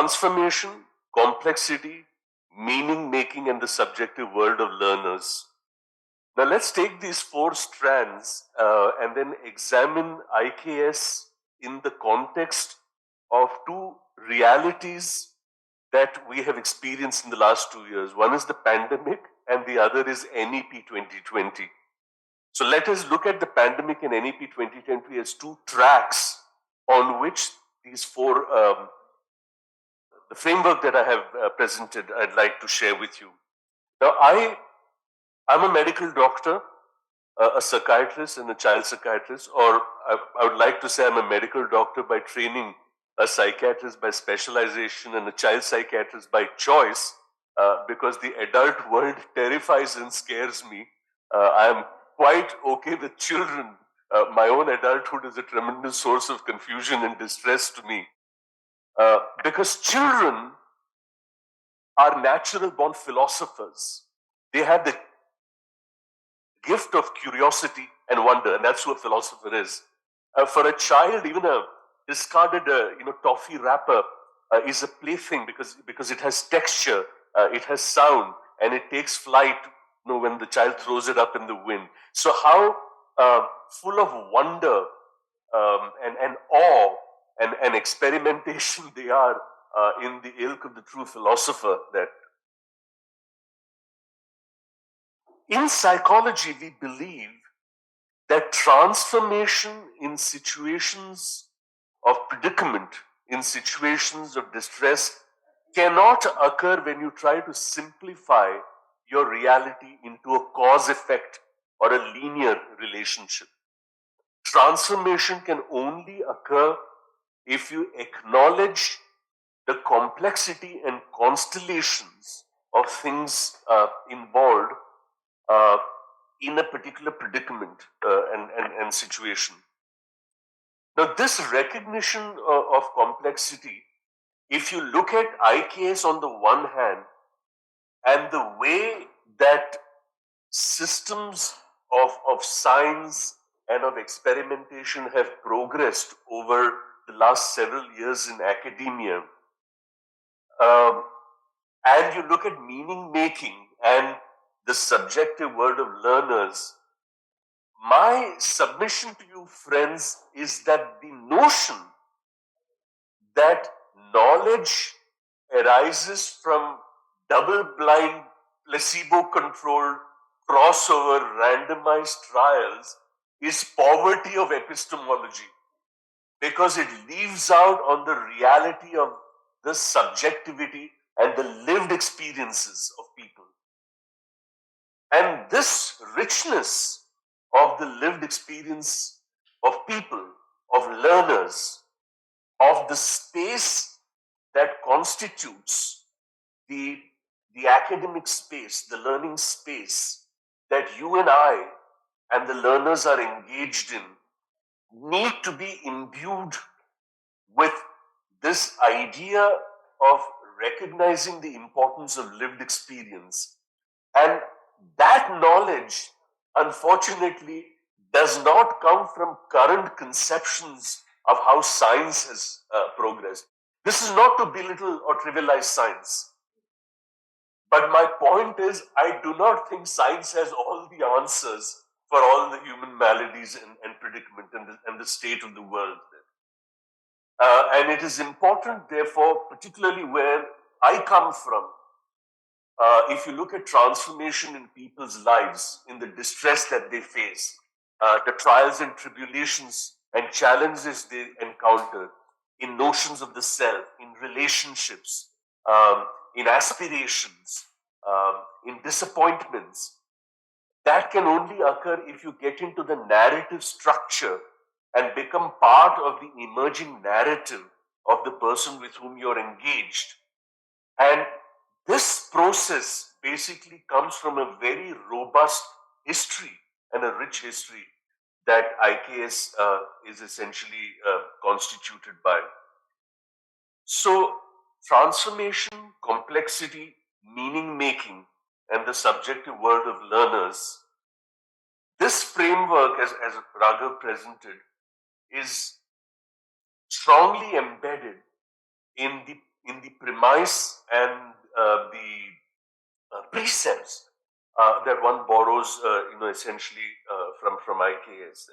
transformation, complexity, meaning making, and the subjective world of learners. Now let's take these four strands and then examine IKS in the context of two realities that we have experienced in the last 2 years. One is the pandemic and the other is NEP 2020. So let us look at the pandemic and NEP 2020 as two tracks on which these four, the framework that I have presented, I'd like to share with you. Now, I'm a medical doctor, a psychiatrist and a child psychiatrist, or I would like to say I'm a medical doctor by training, a psychiatrist by specialization, and a child psychiatrist by choice, because the adult world terrifies and scares me. I am quite okay with children. My own adulthood is a tremendous source of confusion and distress to me. Because children are natural born philosophers. They have the gift of curiosity and wonder, and that's who a philosopher is. For a child, even a discarded toffee wrapper is a plaything because it has texture, it has sound, and it takes flight when the child throws it up in the wind. So how full of wonder and awe and experimentation they are in the ilk of the true philosopher. That in psychology, we believe that transformation in situations of predicament, in situations of distress, cannot occur when you try to simplify your reality into a cause-effect or a linear relationship. Transformation can only occur if you acknowledge the complexity and constellations of things involved in a particular predicament and situation. Now, this recognition of complexity, if you look at IKS on the one hand, and the way that systems of science and of experimentation have progressed over the last several years in academia, and you look at meaning making and the subjective world of learners, my submission to you, friends, is that the notion that knowledge arises from double-blind, placebo-controlled, crossover, randomized trials is poverty of epistemology, because it leaves out on the reality of the subjectivity and the lived experiences of people. And this richness of the lived experience of people, of learners, of the space that constitutes the academic space, the learning space that you and I and the learners are engaged in, need to be imbued with this idea of recognizing the importance of lived experience. And that knowledge, unfortunately, does not come from current conceptions of how science has progressed. This is not to belittle or trivialize science. But my point is, I do not think science has all the answers for all the human maladies and predicament and the state of the world. And it is important, therefore, particularly where I come from, if you look at transformation in people's lives, in the distress that they face, the trials and tribulations and challenges they encounter, in notions of the self, in relationships, in aspirations, in disappointments, that can only occur if you get into the narrative structure and become part of the emerging narrative of the person with whom you're engaged. And this process basically comes from a very robust history and a rich history that IKS is essentially constituted by. So, transformation, complexity, meaning making, and the subjective world of learners, this framework, as Raghav presented, is strongly embedded in the premise and the precepts that one borrows, essentially from IKS.